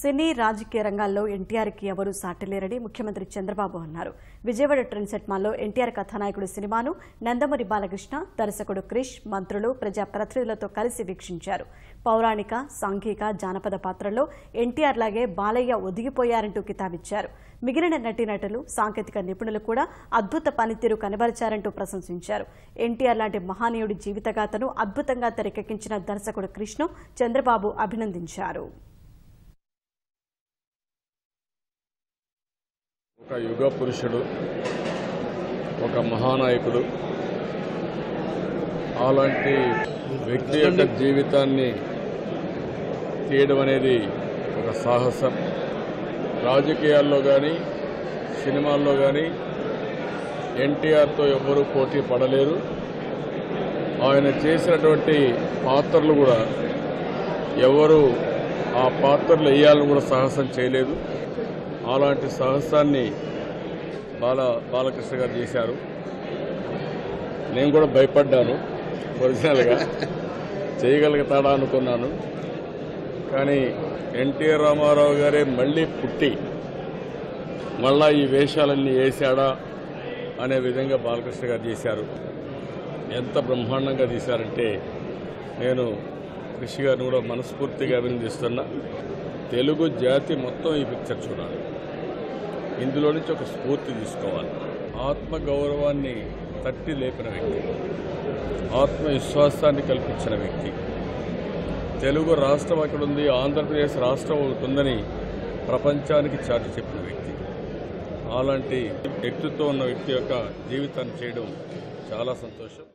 సినీ రాజకీయ రంగాల్లో ఎన్టీఆర్కి ఎవరూ సాటిలేరని ముఖ్యమంత్రి చంద్రబాబు అన్నారు. విజయవాడ ట్రెండ్ సెట్ మాల్లో ఎన్టీఆర్ కథానాయకుడు సినిమాను నందమూరి బాలకృష్ణ, దర్శకుడు క్రిష్, మంత్రులు, ప్రజాప్రతినిధులతో కలిసి వీక్షించారు. పౌరాణిక, సాంఘిక, జానపద పాత్రల్లో ఎన్టీఆర్ లాగే బాలయ్య ఒదిగిపోయారంటూ కితాబిచ్చారు. మిగిలిన నటీనటులు, సాంకేతిక నిపుణులు కూడా అద్భుత పనితీరు కనబరిచారంటూ ప్రశంసించారు. ఎన్టీఆర్ లాంటి మహానీయుడి జీవితగాథను అద్భుతంగా తెరకెక్కించిన దర్శకుడు క్రిష్ను చంద్రబాబు అభినందించారు. ఒక యుగ పురుషుడు, ఒక మహానాయకుడు, అలాంటి వ్యక్తి యొక్క జీవితాన్ని తీయడం అనేది ఒక సాహసం. రాజకీయాల్లో కానీ సినిమాల్లో కానీ ఎన్టీఆర్తో ఎవరూ పోటీ పడలేరు. ఆయన చేసినటువంటి పాత్రలు కూడా ఎవరు ఆ పాత్రలు వేయాలని కూడా సాహసం చేయలేదు. అలాంటి సాహసాన్ని బాలకృష్ణ గారు చేశారు. నేను కూడా భయపడ్డాను, ఒరిజినల్గా చేయగలుగుతాడా అనుకున్నాను. కానీ ఎన్టీఆర్ రామారావు గారే మళ్ళీ పుట్టి మళ్ళా ఈ వేషాలన్నీ వేశాడా అనే విధంగా బాలకృష్ణ గారు చేశారు. ఎంత బ్రహ్మాండంగా తీశారంటే నేను కృషి గారిని కూడా మనస్ఫూర్తిగా అభినందిస్తున్నా. తెలుగు జాతి మొత్తం ఈ పిక్చర్ చూడాలి, ఇందులో నుంచి ఒక స్ఫూర్తి తీసుకోవాలి. ఆత్మగౌరవాన్ని తట్టి లేపిన వ్యక్తి, ఆత్మవిశ్వాసాన్ని కల్పించిన వ్యక్తి, తెలుగు రాష్ట్రం అక్కడుంది, ఆంధ్రప్రదేశ్ రాష్ట్రం ఒకటి ఉందని ప్రపంచానికి చాటి చెప్పిన వ్యక్తి. అలాంటి వ్యక్తిత్వం ఉన్న వ్యక్తి యొక్క జీవితాన్ని చేయడం చాలా సంతోషం.